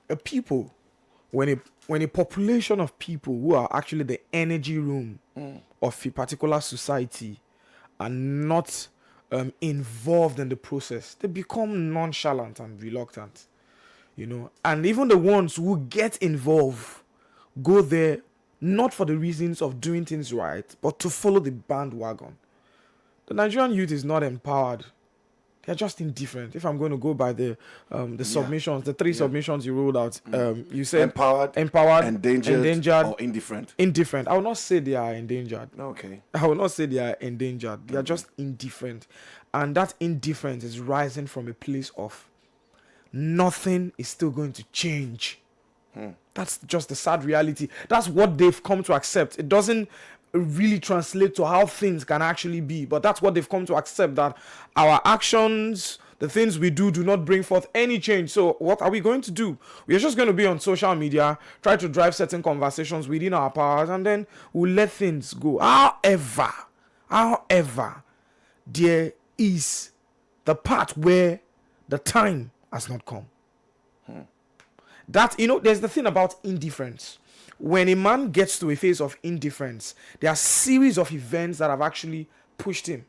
a people, when a population of people who are actually the energy room of a particular society are not involved in the process, they become nonchalant and reluctant, and even the ones who get involved go there not for the reasons of doing things right, but to follow the bandwagon. The Nigerian youth is not empowered. They're just indifferent. If I'm going to go by the submissions, the three submissions you rolled out, you said empowered, endangered, or indifferent. Indifferent. I will not say they are endangered. Okay. I will not say they are endangered. They are just indifferent. And that indifference is rising from a place of nothing is still going to change. That's just the sad reality. That's what they've come to accept. It doesn't really translate to how things can actually be, but that's what they've come to accept, that our actions, the things we do not bring forth any change. So what are we going to do? We're just going to be on social media, try to drive certain conversations within our powers, and then we'll let things go. However, there is the part where the time has not come. That, there's the thing about indifference. When a man gets to a phase of indifference, there are series of events that have actually pushed him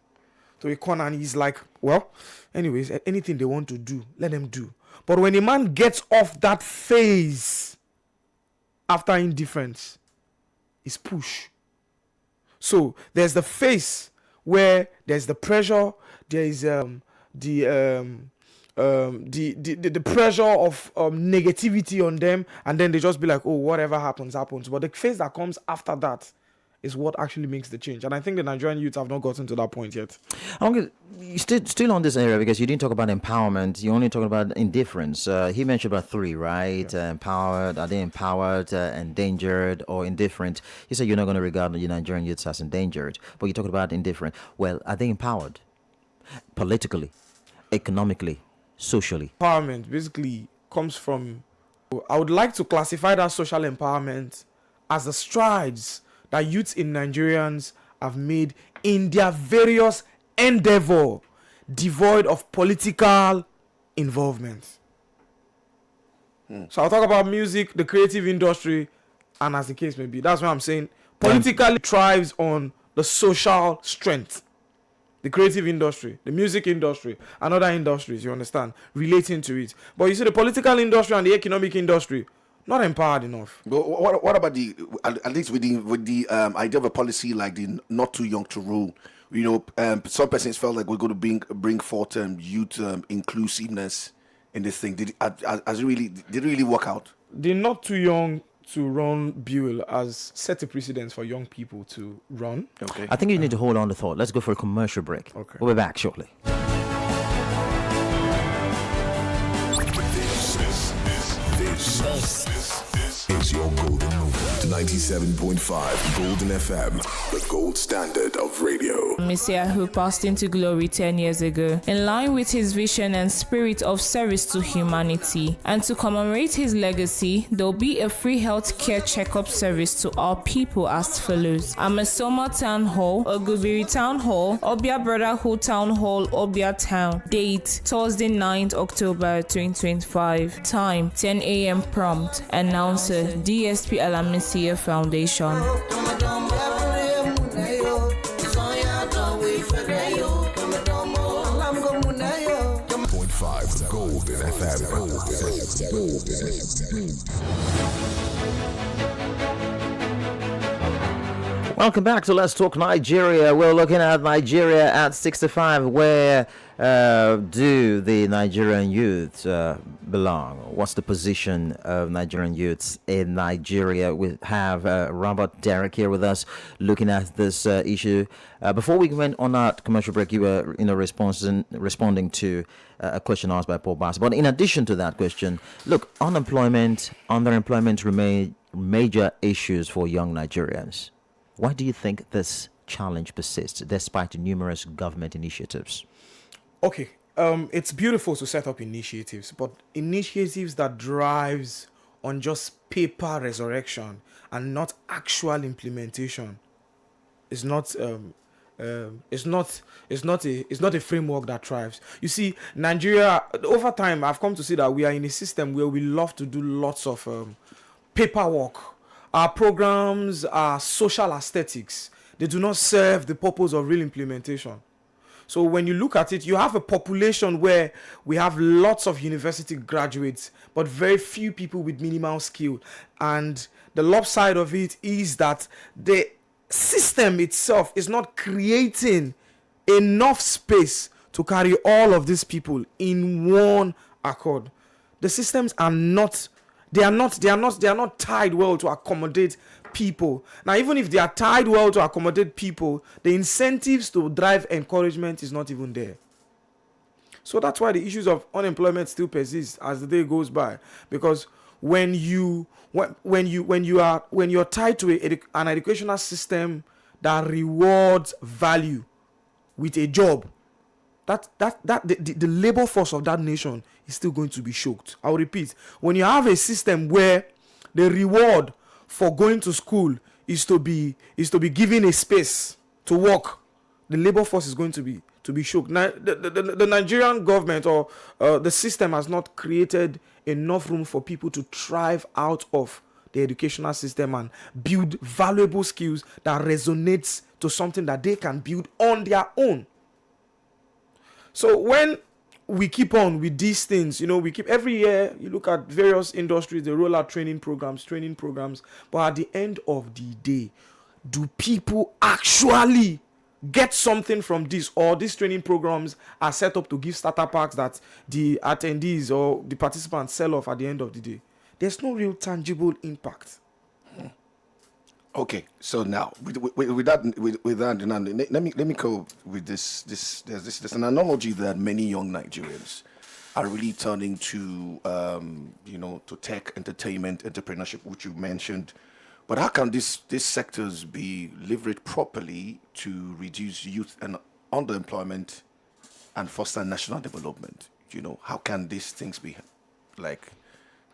to a corner, and he's like, well, anyways, anything they want to do, let them do. But when a man gets off that phase after indifference, it's push. So there's the phase where there's the pressure, there is the pressure of negativity on them, and then they just be like, oh, whatever happens. But the phase that comes after that is what actually makes the change. And I think the Nigerian youth have not gotten to that point yet. Okay, still on this area, because you didn't talk about empowerment. You only talked about indifference. He mentioned about three, right? Yeah. Empowered. Are they empowered, endangered, or indifferent? You said you're not going to regard the Nigerian youths as endangered, but you talked about indifferent. Well, are they empowered? Politically, economically, socially? Empowerment basically comes from, I would like to classify that social empowerment as the strides that youths in Nigerians have made in their various endeavor, devoid of political involvement. So I'll talk about music, the creative industry, and as the case may be. That's what I'm saying. Politically thrives on the social strength. The creative industry, the music industry, and other industries, you understand, relating to it. But you see, the political industry and the economic industry, not empowered enough. But what about at least with the idea of a policy like the not too young to rule? Some persons felt like we're going to bring forth youth inclusiveness in this thing. Did it really work out? The not too young to run bill has set a precedence for young people to run. Okay. I think you need to hold on to thought. Let's go for a commercial break. Okay. We'll be back shortly. This is your golden moment. 97.5 Golden FM, the gold standard of radio. Messiah who passed into glory 10 years ago, in line with his vision and spirit of service to humanity. And to commemorate his legacy, there'll be a free healthcare checkup service to all people as follows: Amasoma Town Hall, Ogubiri Town Hall, Obia Brotherhood Town Hall, Obia Town. Date: Thursday 9th October 2025. Time: 10 a.m. prompt. Announcer: DSP Alamisi Foundation. 0.5 Golden FM. Welcome back to Let's Talk Nigeria. We're looking at Nigeria at 65. Where do the Nigerian youths belong? What's the position of Nigerian youths in Nigeria? We have Robert Derrick here with us looking at this issue. Before we went on our commercial break, you were responding to a question asked by Paul Bass. But in addition to that question, look, unemployment, underemployment remain major issues for young Nigerians. Why do you think this challenge persists despite numerous government initiatives? Okay, it's beautiful to set up initiatives, but initiatives that drives on just paper resurrection and not actual implementation is not it's not a framework that thrives. You see, Nigeria, over time, I've come to see that we are in a system where we love to do lots of paperwork. Our programs are social aesthetics. They do not serve the purpose of real implementation. So when you look at it, you have a population where we have lots of university graduates, but very few people with minimal skill. And the lopside of it is that the system itself is not creating enough space to carry all of these people in one accord. The systems are not tied well to accommodate people. Now, even if they are tied well to accommodate people, the incentives to drive encouragement is not even there. So that's why the issues of unemployment still persist as the day goes by, because when you're tied to an educational system that rewards value with a job, the labor force of that nation is still going to be choked. I'll repeat, when you have a system where the reward for going to school is to be given a space to work, the labor force is going to be choked. Now, the Nigerian government or the system has not created enough room for people to thrive out of the educational system and build valuable skills that resonates to something that they can build on their own. So when we keep on with these things, we keep every year, you look at various industries, they roll out training programs, but at the end of the day, do people actually get something from this, or these training programs are set up to give starter packs that the attendees or the participants sell off at the end of the day? There's no real tangible impact. Okay, so now with that, let me go with this. There's an analogy that many young Nigerians are really turning to, to tech, entertainment, entrepreneurship, which you mentioned. But how can these sectors be leveraged properly to reduce youth and underemployment and foster national development? How can these things be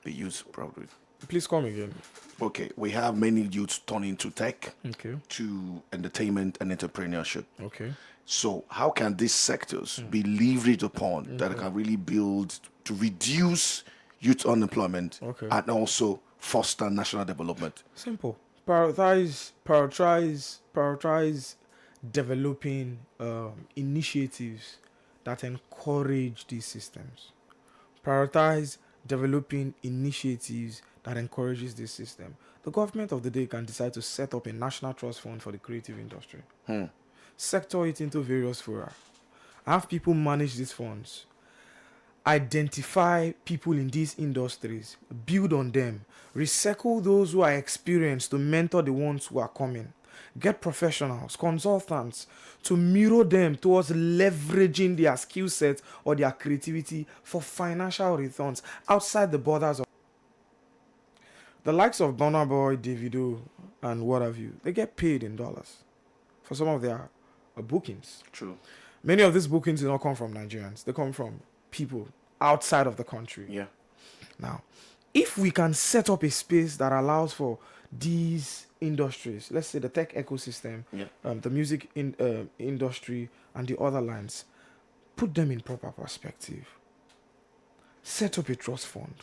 used properly? Please come again. Okay, we have many youths turning to tech, Okay. to entertainment and entrepreneurship. Okay. So how can these sectors be leveraged upon that can really build to reduce youth unemployment and also foster national development? Simple. Prioritize developing initiatives that encourage these systems. Prioritize developing initiatives that encourages this system. The government of the day can decide to set up a national trust fund for the creative industry. Sector it into various fora. Have people manage these funds. Identify people in these industries. Build on them. Recycle those who are experienced to mentor the ones who are coming. Get professionals, consultants to mirror them towards leveraging their skill set or their creativity for financial returns outside the borders of the likes of Burna Boy, Davido, and what have you. They get paid in dollars for some of their bookings. True. Many of these bookings do not come from Nigerians. They come from people outside of the country. Yeah. Now, if we can set up a space that allows for these industries, let's say the tech ecosystem, the music industry, and the other lines, put them in proper perspective. Set up a trust fund.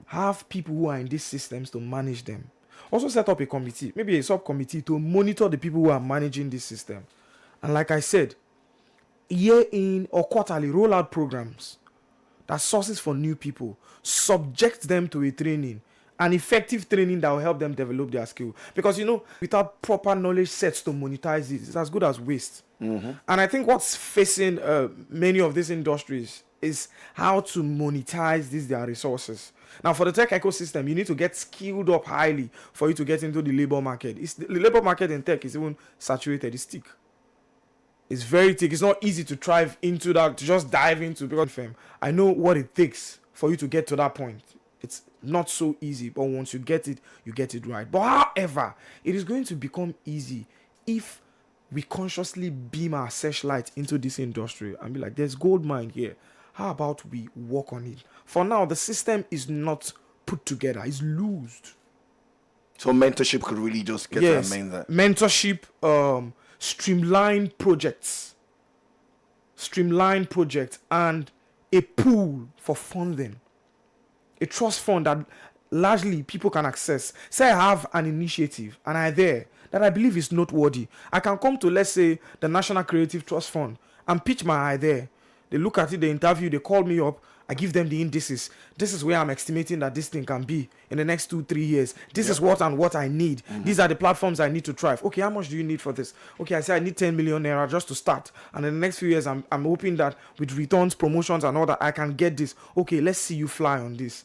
Have people who are in these systems to manage them. Also set up a committee, maybe a subcommittee, to monitor the people who are managing this system. And like I said, year in or quarterly, roll out programs that sources for new people, subject them to a training, an effective training that will help them develop their skill. Because, without proper knowledge sets to monetize it, it's as good as waste. And I think what's facing many of these industries is how to monetize their resources. Now, for the tech ecosystem, you need to get skilled up highly for you to get into the labor market. The labor market in tech is even saturated. It's thick. It's very thick. It's not easy to thrive into that, to just dive into. Because I know what it takes for you to get to that point. It's not so easy, but once you get it right. But however, it is going to become easy if we consciously beam our searchlight into this industry and be like, there's gold mine here. How about we work on it? For now, the system is not put together. It's loosed. So mentorship could really just get that main that. Mentorship, streamline projects, and a pool for funding, a trust fund that largely people can access. Say I have an initiative and I there that I believe is noteworthy. I can come to, let's say, the National Creative Trust Fund and pitch my idea. They look at it, they interview, they call me up, I give them the indices. This is where I'm estimating that this thing can be in the next 2-3 years. This is what I need. These are the platforms I need to thrive. Okay, how much do you need for this? Okay, I say I need 10 million naira just to start. And in the next few years, I'm hoping that with returns, promotions, and all that, I can get this. Okay, let's see you fly on this.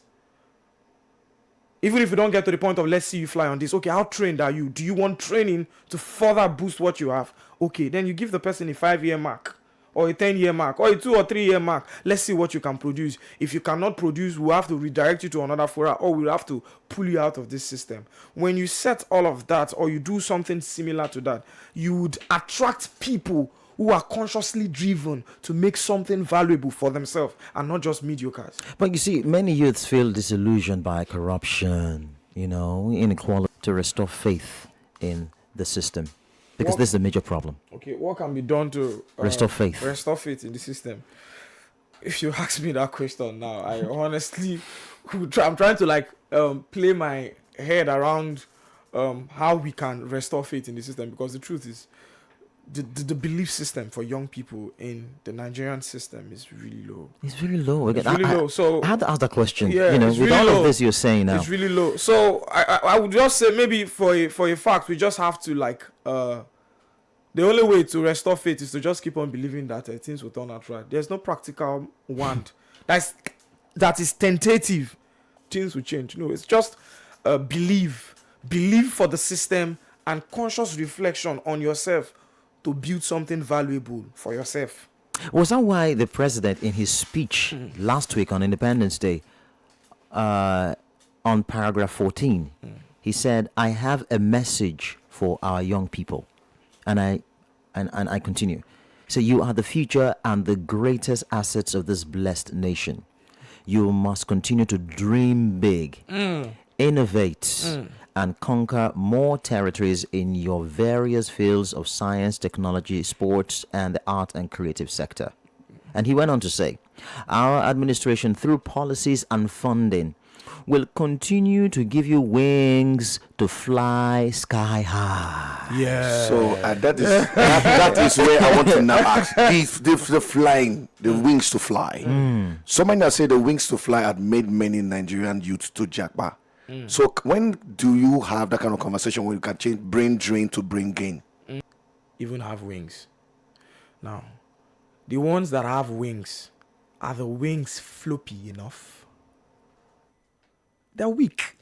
Even if you don't get to the point of let's see you fly on this, okay, how trained are you? Do you want training to further boost what you have? Okay, then you give the person a 5-year mark, or a 10-year mark, or a 2 or 3 year mark. Let's see what you can produce. If you cannot produce, we'll have to redirect you to another fora, or we'll have to pull you out of this system. When you set all of that, or you do something similar to that, you would attract people who are consciously driven to make something valuable for themselves and not just mediocres. But you see, many youths feel disillusioned by corruption, inequality, to restore faith in the system. Because this is a major problem. Okay, what can be done to restore faith? Restore faith in the system. If you ask me that question now, I honestly, I'm trying to play my head around how we can restore faith in the system, because the truth is, the belief system for young people in the Nigerian system is really low. It's very low. It's really low. So I had to ask that question. Yeah, with really all low. of this you're saying now, it's really low. So I would just say maybe for a fact, we just have to the only way to restore faith is to just keep on believing that things will turn out right. There's no practical wand that is tentative. Things will change. No, it's just believe for the system and conscious reflection on yourself to build something valuable for yourself. Was that why the president, in his speech last week on Independence Day, on paragraph 14, he said, "I have a message for our young people," and I continue. So you are the future and the greatest assets of this blessed nation. You must continue to dream big, innovate, and conquer more territories in your various fields of science, technology, sports, and the art and creative sector. And he went on to say, our administration, through policies and funding, will continue to give you wings to fly sky high. Yeah. So that is where I want to now ask. The flying, the wings to fly. Somebody has said the wings to fly had made many Nigerian youths to jackpot. So when do you have that kind of conversation where you can change brain drain to brain gain? Even have wings. Now, the ones that have wings, are the wings floppy enough? They're weak.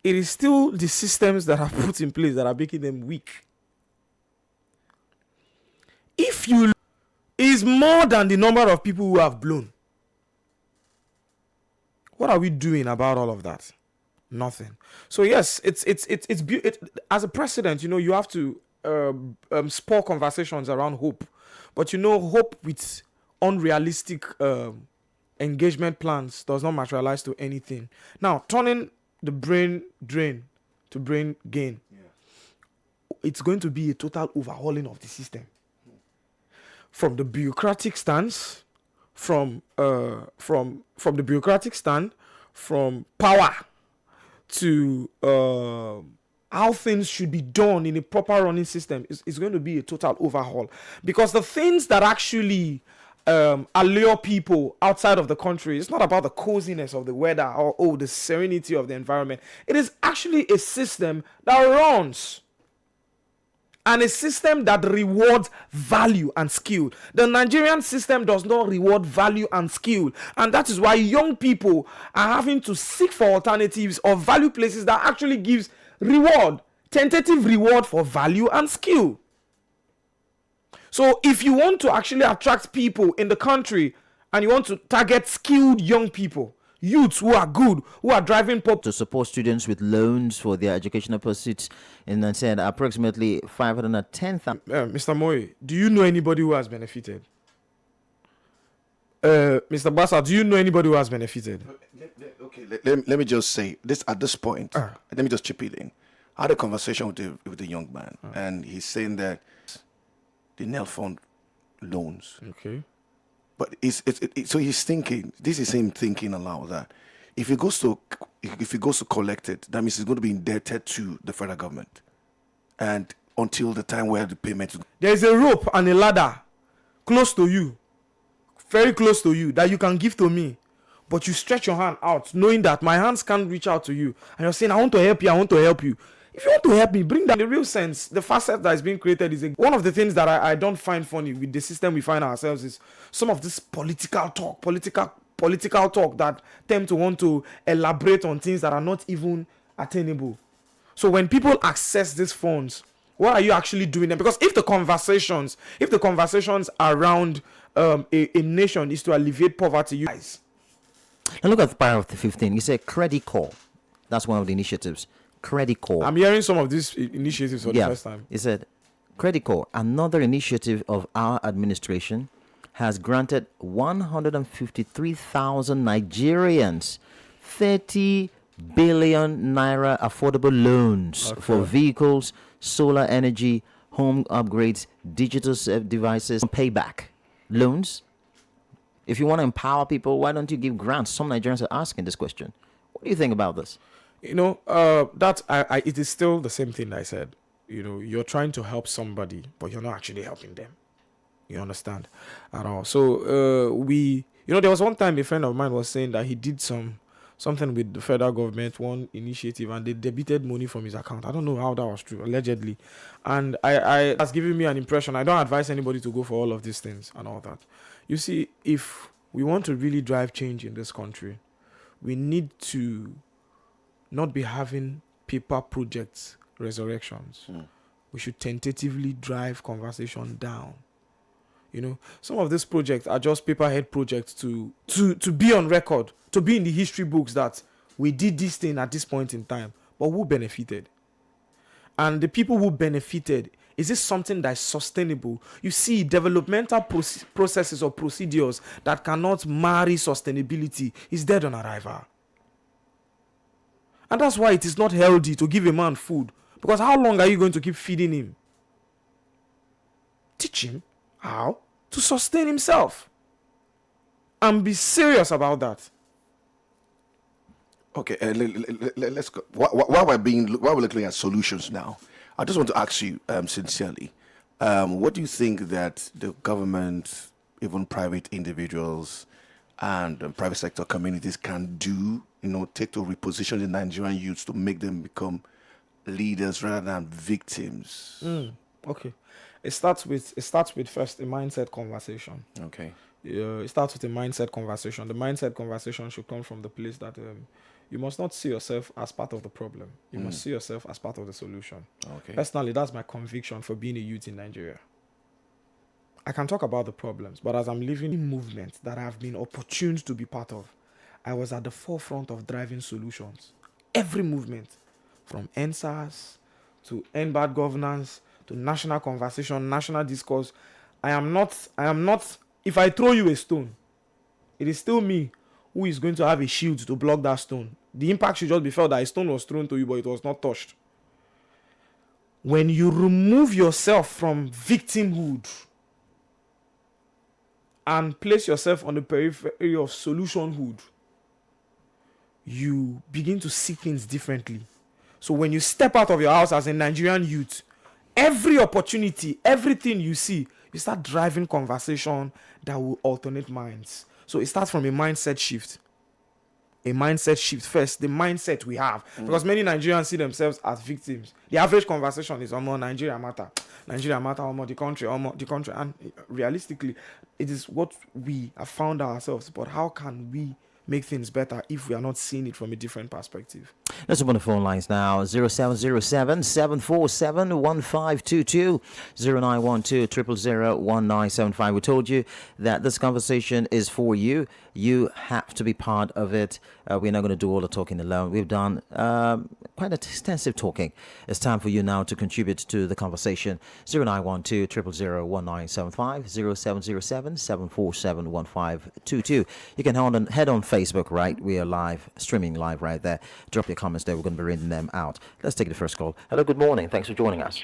It is still the systems that are put in place that are making them weak. If you is more than the number of people who have blown. What are we doing about all of that? Nothing. So yes, it's as a president, you have to spur conversations around hope, but hope with unrealistic engagement plans does not materialize to anything. Now, turning the brain drain to brain gain, it's going to be a total overhauling of the system, from the bureaucratic stance. From the bureaucratic stand, from power to how things should be done in a proper running system is going to be a total overhaul. Because the things that actually allure people outside of the country, it's not about the coziness of the weather or the serenity of the environment. It is actually a system that runs. And a system that rewards value and skill. The Nigerian system does not reward value and skill. And that is why young people are having to seek for alternatives or value places that actually gives reward, tentative reward for value and skill. So if you want to actually attract people in the country and you want to target skilled young people, youths who are good, who are driving pop to support students with loans for their educational pursuits, and then said approximately 510,000. Mr. Moy, do you know anybody who has benefited? Mr. Bassa, do you know anybody who has benefited? Okay, let me just say this at this point. Let me just chip it in. I had a conversation with the young man, and he's saying that the NEL fund loans. Okay. But so he's thinking, this is him thinking aloud that if he goes to collect it, that means he's going to be indebted to the federal government, and until the time where the payment. There is a rope and a ladder close to you, very close to you, that you can give to me, but you stretch your hand out, knowing that my hands can't reach out to you, and you're saying, I want to help you, I want to help you. If you want to help me, bring that. In the real sense, the facet that is being created is one of the things that I don't find funny with the system we find ourselves is some of this political talk that tend to want to elaborate on things that are not even attainable. So when people access these funds, what are you actually doing them? Because if the conversations around a nation is to alleviate poverty, you guys. Now look at paragraph 15. You say credit call. That's one of the initiatives. Credit call. I'm hearing some of these initiatives for the first time. It said credit call, another initiative of our administration, has granted 153,000 Nigerians 30 billion naira affordable loans for vehicles, solar energy, home upgrades, digital devices, payback loans. If you want to empower people, why don't you give grants? Some Nigerians are asking this question. What do you think about this? You know, it is still the same thing I said. You know, you're trying to help somebody, but you're not actually helping them. You understand? At all. So there was one time a friend of mine was saying that he did something with the federal government, one initiative, and they debited money from his account. I don't know how that was true, allegedly. And I that's giving me an impression. I don't advise anybody to go for all of these things and all that. You see, if we want to really drive change in this country, we need to not be having paper projects resurrections. We should tentatively drive conversation down. You know, some of these projects are just paperhead projects to be on record, to be in the history books that we did this thing at this point in time. But who benefited? And the people who benefited, is this something that is sustainable? You see, developmental processes or procedures that cannot marry sustainability is dead on arrival. And that's why it is not healthy to give a man food. Because how long are you going to keep feeding him? Teach him how to sustain himself. And be serious about that. Okay, let's go. While we're looking at solutions now, I just want to ask you sincerely, what do you think that the government, even private individuals, and private sector communities can do? Take to reposition the Nigerian youths to make them become leaders rather than victims. Okay, it starts with first a mindset conversation. Okay, it starts with a mindset conversation. The mindset conversation should come from the place that you must not see yourself as part of the problem. You must see yourself as part of the solution. Okay. Personally, that's my conviction for being a youth in Nigeria. I can talk about the problems, but as I'm living in movements that I have been opportuned to be part of, I was at the forefront of driving solutions. Every movement, from NSAS to End Bad Governance to national conversation, national discourse. I am not, if I throw you a stone, it is still me who is going to have a shield to block that stone. The impact should just be felt that a stone was thrown to you, but it was not touched. When you remove yourself from victimhood and place yourself on the periphery of solutionhood, you begin to see things differently. So when you step out of your house as a Nigerian youth, every opportunity, everything you see, you start driving conversation that will alternate minds. So it starts from a mindset shift. A mindset shift first, the mindset we have. Because many Nigerians see themselves as victims. The average conversation is Nigeria matter. Nigeria matter, the country. And realistically, it is what we have found ourselves. But how can we make things better if we are not seeing it from a different perspective? Let's open the phone lines now. 0707-747-1522, 0912-000-1975. We told you that this conversation is for you. You have to be part of it. We're not going to do all the talking alone. We've done quite extensive talking. It's time for you now to contribute to the conversation. 0912-000-1975, 0707-747-1522. You can head on Facebook, right? We are live, streaming live right there. Drop your comment. comments there. We're going to be reading them out. Let's take the first call. Hello, good morning. Thanks for joining us.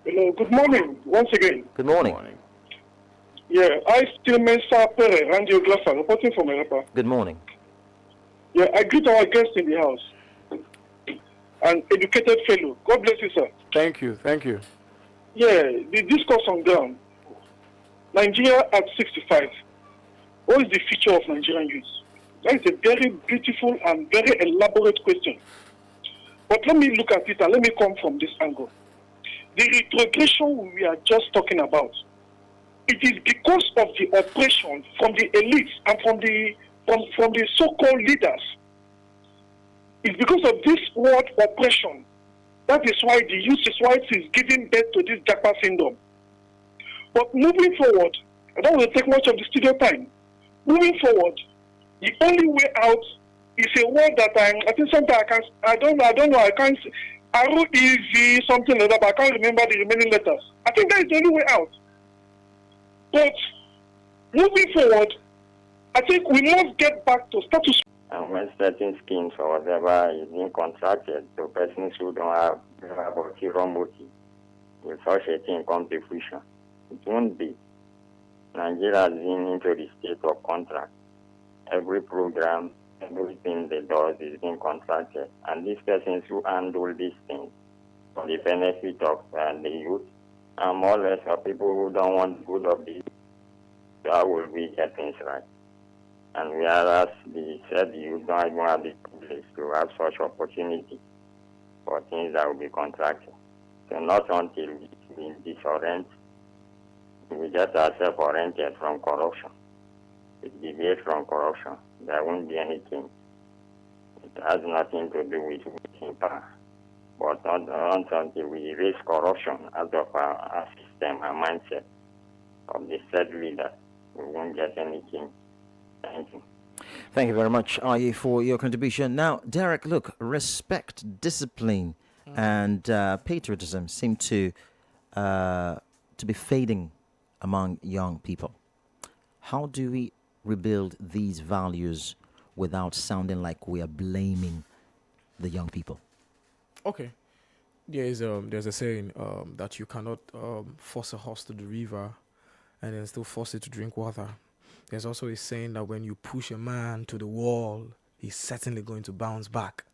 Hello, good morning once again. Good morning. Yeah, I still Mensa Pere, Radio Glassa, reporting from Europa. Good morning. Yeah, I greet our guest in the house. An educated fellow. God bless you, sir. Thank you. Thank you. Yeah, the discourse on ground. Nigeria at 65. What is the future of Nigerian youth? That is a very beautiful and very elaborate question. But let me look at it and let me come from this angle. The retrogression we are just talking about, it is because of the oppression from the elites and from the so-called leaders. It's because of this word oppression. That is why the youth society is giving birth to this Japa syndrome. But moving forward, I don't want to take much of the studio time. Moving forward, the only way out is a word that I think sometimes I don't know, I can't, R-E-V, something like that, but I can't remember the remaining letters. I think that is the only way out. But moving forward, I think we must get back to status. And when certain schemes or whatever is being contracted to persons who don't have ulterior motive, will such a thing come to fruition? It won't be. Nigeria has been into the state of contract. Every program, everything they do is being contracted. And these persons who handle these things for the benefit of the youth, and more or less for people who don't want the good of the youth, how will we get things right? And whereas the youth don't even have the privilege to have such opportunity for things that will be contracted. So not until we disorient, we get ourselves oriented from corruption. We deviate from corruption, there won't be anything. It has nothing to do with in power. But not until we erase corruption out of our system and mindset of the said leader, we won't get anything. Thank you. Thank you very much, Aye, for your contribution. Now, Derek, look, respect, discipline, and patriotism seem to be fading among young people. How do we rebuild these values without sounding like we are blaming the young people? Okay. There's a saying that you cannot force a horse to the river and then still force it to drink water. There's also a saying that when you push a man to the wall, he's certainly going to bounce back.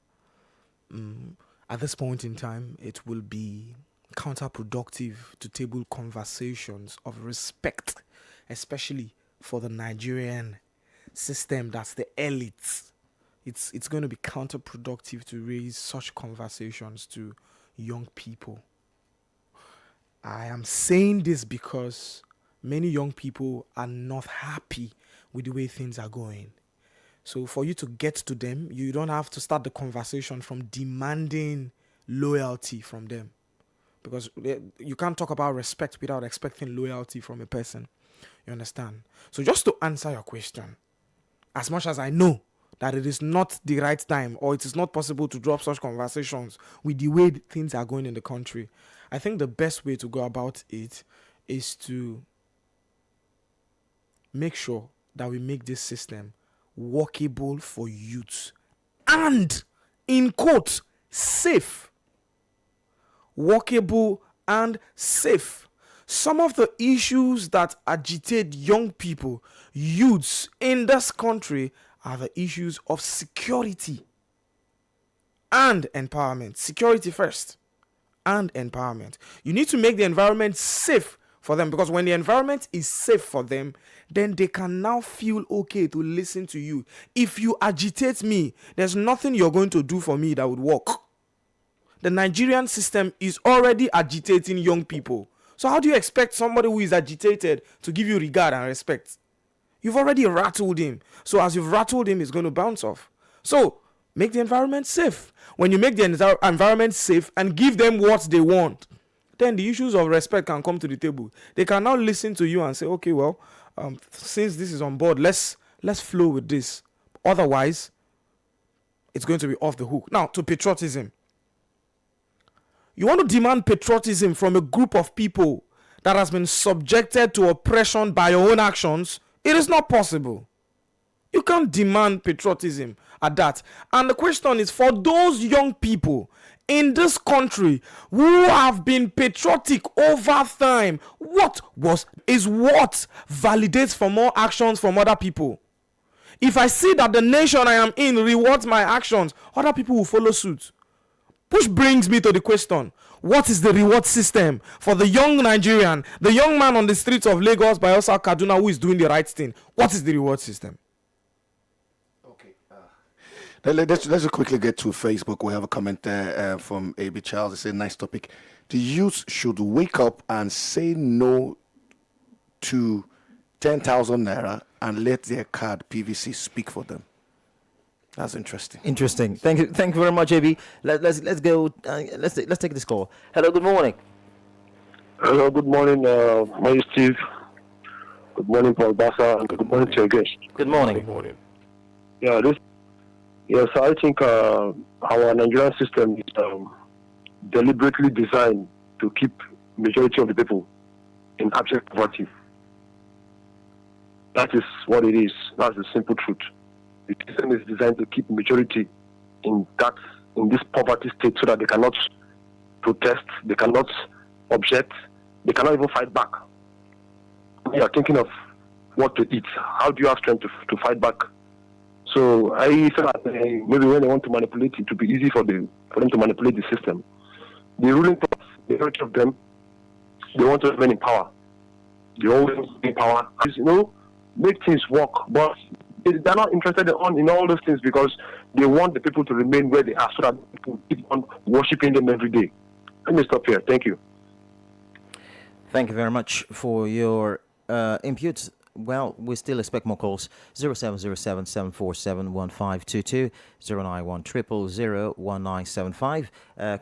At this point in time, it will be counterproductive to table conversations of respect, especially for the Nigerian system that's the elites. It's going to be counterproductive to raise such conversations to young people. I am saying this because many young people are not happy with the way things are going. So for you to get to them, you don't have to start the conversation from demanding loyalty from them. Because you can't talk about respect without expecting loyalty from a person. You understand? So just to answer your question, as much as I know that it is not the right time or it is not possible to drop such conversations with the way things are going in the country, I think the best way to go about it is to make sure that we make this system workable for youths and, in quotes, safe. Workable and safe. Some of the issues that agitate young people, youths in this country, are the issues of security and empowerment. Security first and empowerment. You need to make the environment safe for them, because when the environment is safe for them, then they can now feel okay to listen to you. If you agitate me, there's nothing you're going to do for me that would work. The Nigerian system is already agitating young people. So how do you expect somebody who is agitated to give you regard and respect? You've already rattled him. So as you've rattled him, he's going to bounce off. So make the environment safe. When you make the environment safe and give them what they want, then the issues of respect can come to the table. They can now listen to you and say, okay, well, since this is on board, let's flow with this. Otherwise, it's going to be off the hook. Now, to patriotism. You want to demand patriotism from a group of people that has been subjected to oppression by your own actions? It is not possible. You can't demand patriotism at that. And the question is, for those young people in this country who have been patriotic over time, what validates for more actions from other people? If I see that the nation I am in rewards my actions, other people will follow suit. Which brings me to the question, what is the reward system for the young Nigerian, the young man on the streets of Lagos, Bayelsa, Kaduna, who is doing the right thing? What is the reward system? Okay. Let's just quickly get to Facebook. We have a comment there from AB Charles. It's a nice topic. The youth should wake up and say no to 10,000 naira and let their card PVC speak for them. That's interesting. Interesting. Thank you very much, AB. Let's go. Let's take this call. Hello. Good morning. Hello. Good morning, my Steve. Good morning, Paul Bassa. Good morning to your guest. Good morning. Good morning. Yeah. Yes, I think our Nigerian system is deliberately designed to keep majority of the people in abject poverty. That is what it is. That's the simple truth. The system is designed to keep majority in this poverty state so that they cannot protest, they cannot object, they cannot even fight back. We are thinking of what to eat. How do you have strength to fight back? So I feel that maybe when they want to manipulate, it will be easy for them to manipulate the system. The ruling class, the majority of them, they want to remain in power. They always in power. Make things work, but they're not interested in all those things because they want the people to remain where they are so that people keep on worshipping them every day. Let me stop here. Thank you. Thank you very much for your input. Well, we still expect more calls. 0707-747-1522, 091-000-1975.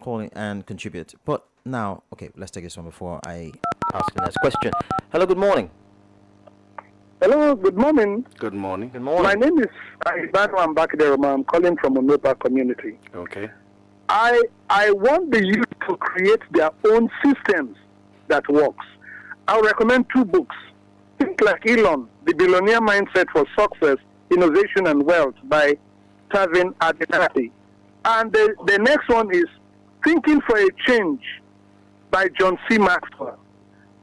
Calling and contribute. But now, okay, let's take this one before I ask the next question. Hello, good morning. Hello, good morning. Good morning. Good morning. My name is Ibano Ambakderoma. I'm calling from Onopa community. Okay. I want the youth to create their own systems that works. I'll recommend 2 books. Think like Elon, The Billionaire Mindset for Success, Innovation and Wealth by Tavin Adinati. And the next one is Thinking for a Change by John C. Maxwell.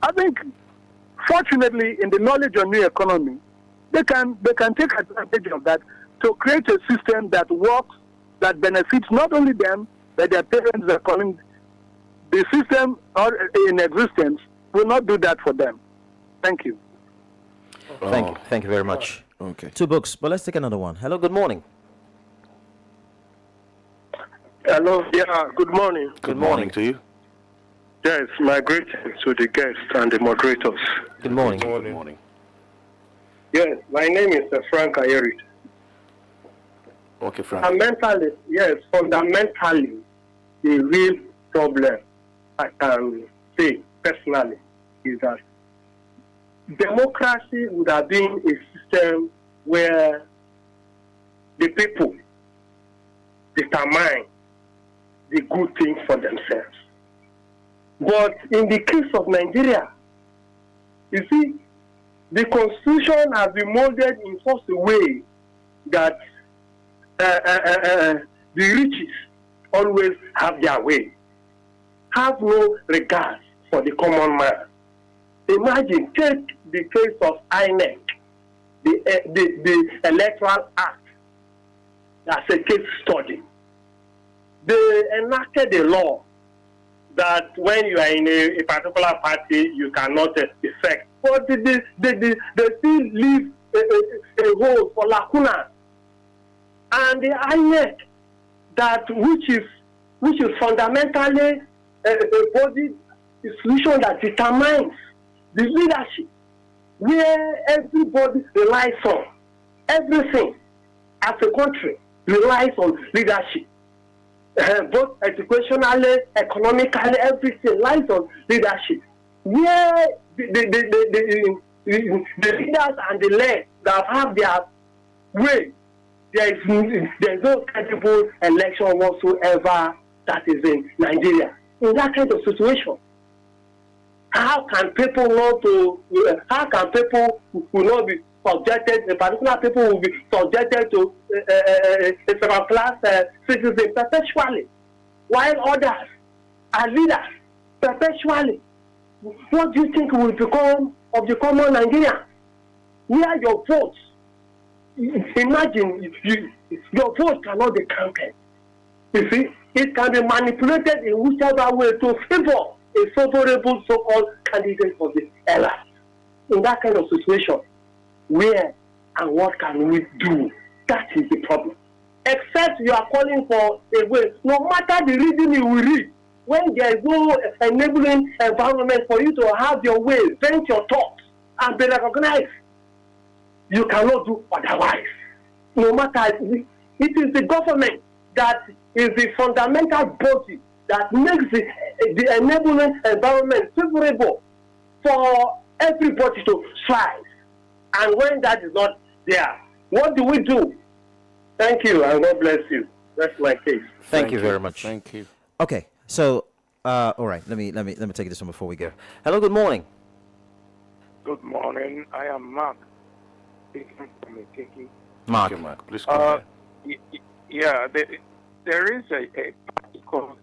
I think fortunately, in the knowledge on new economy, they can take advantage of that to create a system that works, that benefits not only them, but their parents are calling. The system in existence will not do that for them. Thank you. Thank you very much. Okay. 2 books, but let's take another one. Hello, good morning. Hello, yeah, good morning. Good morning to you. Yes, my greetings to the guests and the moderators. Good morning. Good morning. Yes, my name is Frank Ayeri. Okay, Frank. Fundamentally, the real problem I can say personally is that democracy would have been a system where the people determine the good things for themselves. But in the case of Nigeria, you see, the constitution has been molded in such a way that the riches always have their way, have no regard for the common man. Imagine, take the case of INEC, the Electoral Act, as a case study. They enacted a law that when you are in a particular party, you cannot effect. But they still leave a hole for lacuna. And the INEC, which is fundamentally a body institution that determines the leadership, where everybody relies on. Everything as a country relies on leadership. Both educationally, economically, everything relies on leadership. Where the leaders and the led that have their way, there is no credible election whatsoever that is in Nigeria. In that kind of situation, how can people not be subjected, particular people will be subjected to a second-class citizen perpetually, while others are leaders perpetually. What do you think will become of the common Nigerian? Where your votes, imagine your vote cannot be counted. You see, it can be manipulated in whichever way to favor a favorable so-called candidate for the era. In that kind of situation, where and what can we do? That is the problem. Except you are calling for a way, no matter the reason you will read, when there is no enabling environment for you to have your way, vent your thoughts, and be recognized, you cannot do otherwise. No matter, it is the government that is the fundamental body that makes the enabling environment favorable for everybody to thrive. And when that is not there, what do we do? Thank you, and God bless you. That's my case. Thank you very much. Thank you. Okay, so all right, let me take this one before we go. Hello, good morning. Good morning. I am Mark, speaking from Mac-Ake. Mark. Okay, Mark, please go ahead. Yeah, there is a party called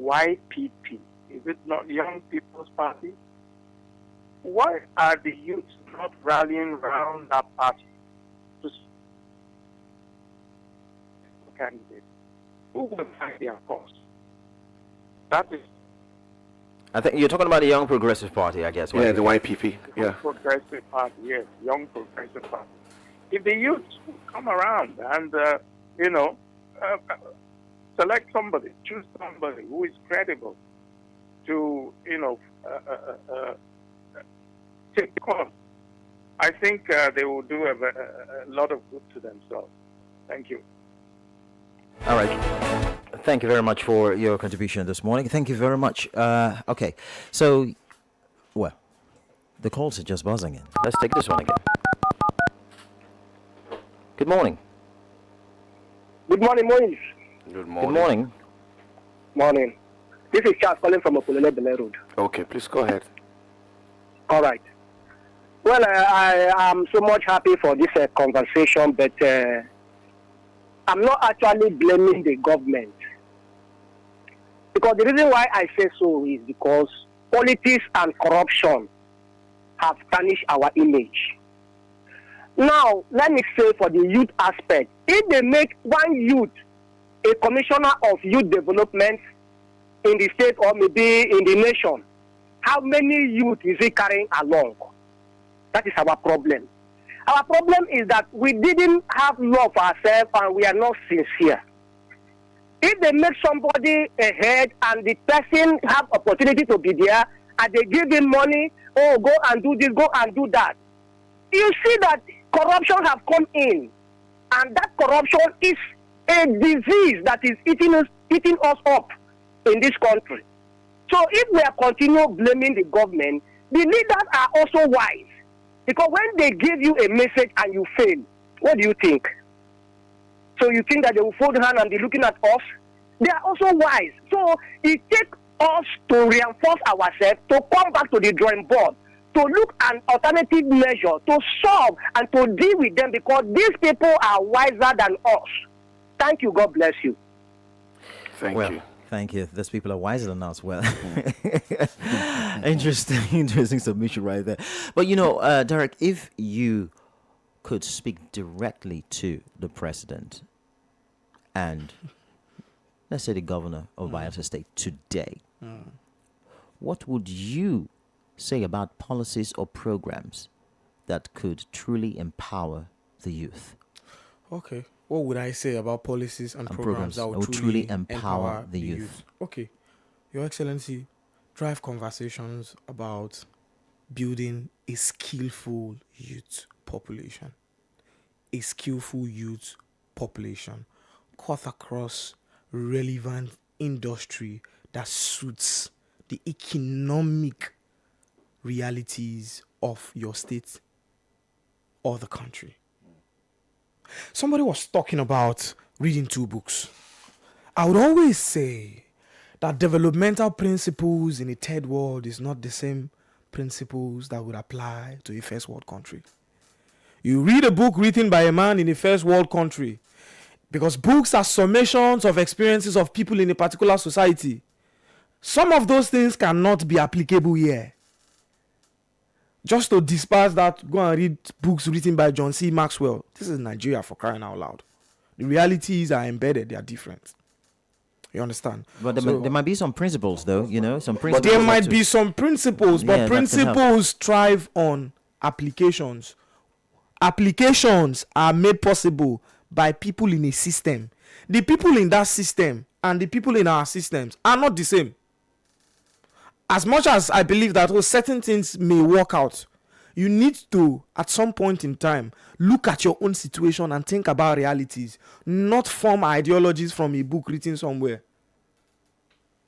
YPP. Is it not Young People's Party? Why are the youth not rallying around that party to candidate who will find their cause? That is. I think you're talking about the Young Progressive Party, I guess. Yeah, the YPP. Yeah. Progressive Party, yes, Young Progressive Party. If the youth come around and, select somebody, choose somebody who is credible to, take on, I think they will do a lot of good to themselves. Thank you. All right. Thank you very much for your contribution this morning. Thank you very much. Okay, so, well, the calls are just buzzing in. Let's take this one again. Good morning. Good morning, Moise. Good morning. Good morning. Morning. This is Charles calling from Okulele Bele Road. Okay, please go ahead. All right. Well, I am so much happy for this conversation, but I'm not actually blaming the government. Because the reason why I say so is because politics and corruption have tarnished our image. Now, let me say for the youth aspect, if they make one youth a commissioner of youth development in the state or maybe in the nation, how many youth is he carrying along? That is our problem. Our problem is that we didn't have love for ourselves and we are not sincere. If they make somebody ahead and the person have opportunity to be there and they give him money, oh, go and do this, go and do that, you see that corruption have come in, and that corruption is a disease that is eating us up in this country. So if we are continue blaming the government, the leaders are also wise, because when they give you a message and you fail, what do you think? So you think that they will fold hand and be looking at us? They are also wise. So it takes us to reinforce ourselves, to come back to the drawing board, to look at alternative measure, to solve and to deal with them, because these people are wiser than us. Thank you. God bless you. Thank you. Thank you. Those people are wiser than us. Well, interesting submission right there. But Derek, if you could speak directly to the president and let's say the governor of Bayelsa State today, what would you say about policies or programs that could truly empower the youth? Okay. What would I say about policies and programs that would truly empower the youth? Okay. Your Excellency, drive conversations about building a skillful youth population. A skillful youth population cut across relevant industry that suits the economic realities of your state or the country. Somebody was talking about reading 2 books. I would always say that developmental principles in a third world is not the same principles that would apply to a first world country. You read a book written by a man in a first world country, because books are summations of experiences of people in a particular society. Some of those things cannot be applicable here. Just to disperse that, go and read books written by John C. Maxwell. This is Nigeria, for crying out loud. The realities are embedded, they are different. You understand? But there might be some principles, though, some principles. There might be some principles, but principles thrive on applications. Applications are made possible by people in a system. The people in that system and the people in our systems are not the same. As much as I believe that certain things may work out, you need to, at some point in time, look at your own situation and think about realities, not form ideologies from a book written somewhere.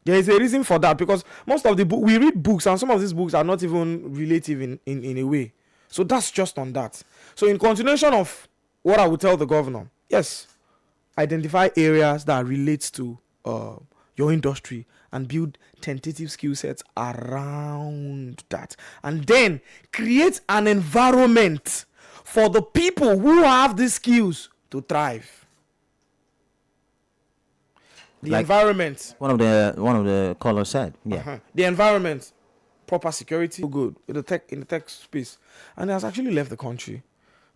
There is a reason for that, because most of the book we read books, and some of these books are not even relative in a way. So that's just on that. So in continuation of what I would tell the governor, yes, identify areas that relate to your industry and build tentative skill sets around that, and then create an environment for the people who have these skills to thrive. The environment. One of the callers said, the environment, proper security, good in the tech space, and he has actually left the country.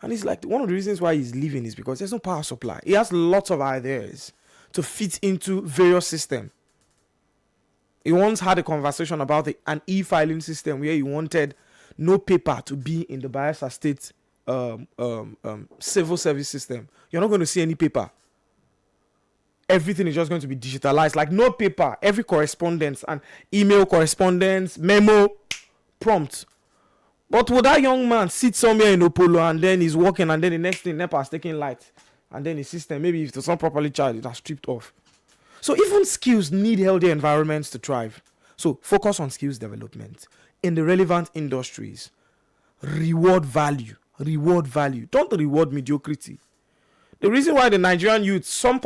And it's like one of the reasons why he's leaving is because there's no power supply. He has lots of ideas to fit into various systems. He once had a conversation about an e-filing system where he wanted no paper to be in the Bayelsa State civil service system. You're not going to see any paper. Everything is just going to be digitalized, like no paper. Every correspondence and email correspondence, memo, prompt. But would that young man sit somewhere in Opolo and then he's walking, and then the next thing, NEPA is taking light, and then the system, maybe if it's not properly charged, it has stripped off. So even skills need healthy environments to thrive. So focus on skills development in the relevant industries. Reward value. Reward value. Don't reward mediocrity. The reason why the Nigerian youth, some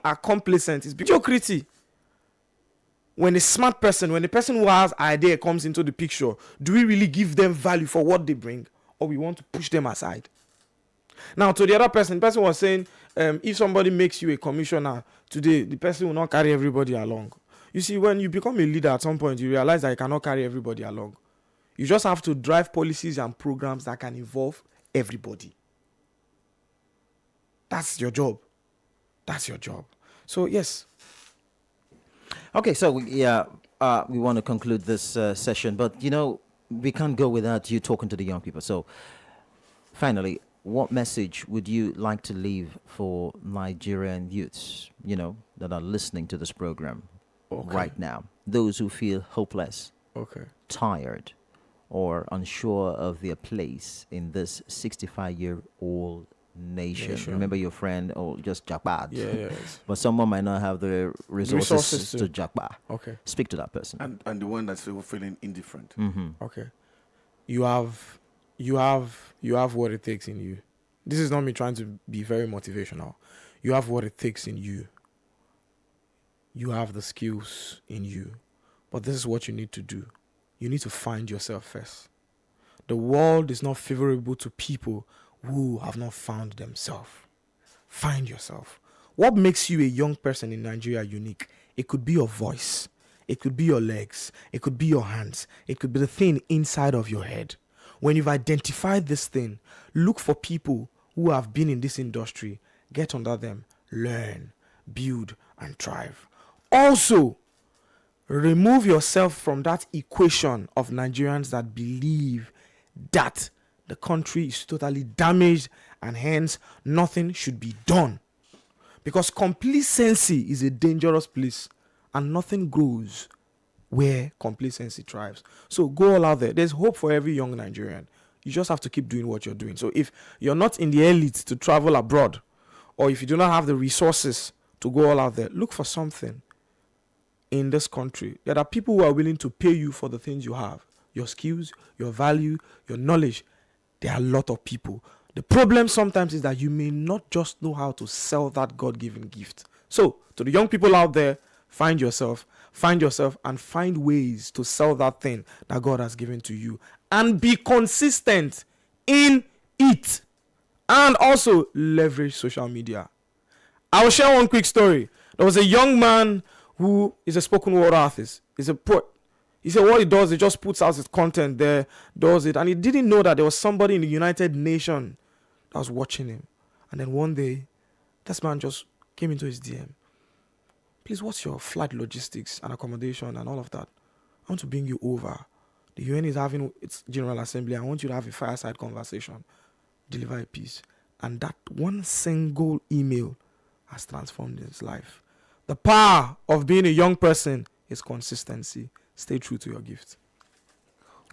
are complacent is mediocrity. When a smart person, when a person who has idea comes into the picture, do we really give them value for what they bring, or we want to push them aside? Now, to the other person, the person was saying, if somebody makes you a commissioner today, the person will not carry everybody along. You see, when you become a leader at some point, you realize that you cannot carry everybody along. You just have to drive policies and programs that can involve everybody. That's your job. That's your job. So, yes. Okay, so we want to conclude this session, but we can't go without you talking to the young people. So, finally, what message would you like to leave for Nigerian youths, that are listening to this program right now? Those who feel hopeless, tired, or unsure of their place in this 65-year-old nation. Remember your friend, just Jakba. Yes. But someone might not have the resources to Jakba. Okay. Speak to that person. And the one that's still feeling indifferent. Mm-hmm. Okay. You have what it takes in you. This is not me trying to be very motivational. You have what it takes in you. You have the skills in you. But this is what you need to do. You need to find yourself first. The world is not favorable to people who have not found themselves. Find yourself. What makes you a young person in Nigeria unique? It could be your voice. It could be your legs. It could be your hands. It could be the thing inside of your head. When you've identified this thing, look for people who have been in this industry. Get under them. Learn, build, and thrive. Also, remove yourself from that equation of Nigerians that believe that the country is totally damaged and hence nothing should be done. Because complacency is a dangerous place and nothing grows where complacency thrives. So go all out there. There's hope for every young Nigerian. You just have to keep doing what you're doing. So if you're not in the elite to travel abroad, or if you do not have the resources to go all out there, look for something in this country. There are people who are willing to pay you for the things you have. Your skills, your value, your knowledge. There are a lot of people. The problem sometimes is that you may not just know how to sell that God-given gift. So, to the young people out there, find yourself, and find ways to sell that thing that God has given to you. And be consistent in it. and also leverage social media. I will share one quick story. There was a young man who is a spoken word artist. He's a poet. He said what he does, he just puts out his content there, does it, and he didn't know that there was somebody in the United Nations that was watching him. And then one day, this man just came into his DM. Please, what's your flight logistics and accommodation and all of that? I want to bring you over. The UN is having its General Assembly. I want you to have a fireside conversation. Deliver a piece. And that one single email has transformed his life. The power of being a young person is consistency. Stay true to your gift.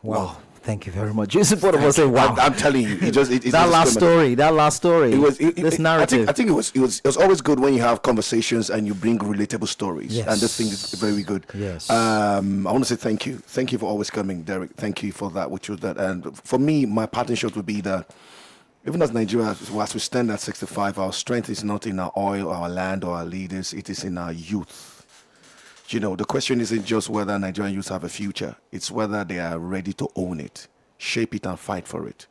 Wow. Thank you very much. Yusuf, what was it? Wow. I'm telling you, that last story. This narrative. I think it was always good when you have conversations and you bring relatable stories. Yes. And this thing is very good. Yes. I want to say thank you. Thank you for always coming, Derek. Thank you for that, which was that. And for me, my parting shot would be that even as Nigeria, as we stand at 65, our strength is not in our oil, our land, or our leaders. It is in our youth. You know, the question isn't just whether Nigerian youth have a future. It's whether they are ready to own it, shape it, and fight for it.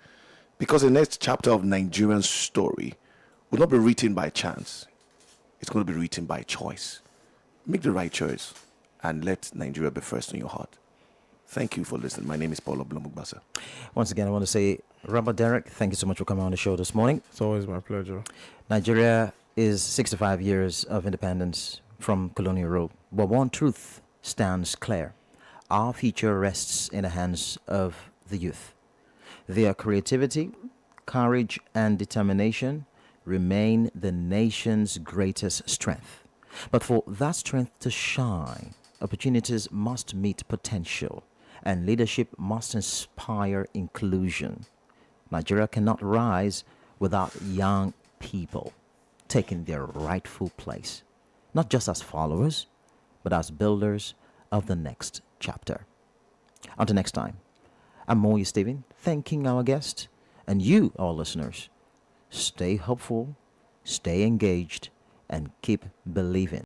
Because the next chapter of Nigerian story will not be written by chance. It's going to be written by choice. Make the right choice and let Nigeria be first in your heart. Thank you for listening. My name is Paul Oblomugbasa. Once again, I want to say, Robert Derek, thank you so much for coming on the show this morning. It's always my pleasure. Nigeria is 65 years of independence from colonial rule. But one truth stands clear. Our future rests in the hands of the youth. Their creativity, courage, and determination remain the nation's greatest strength. But for that strength to shine, opportunities must meet potential, and leadership must inspire inclusion. Nigeria cannot rise without young people taking their rightful place, not just as followers, but as builders of the next chapter. Until next time, I'm Moye Stephen, thanking our guest, and you, our listeners. Stay hopeful, stay engaged, and keep believing.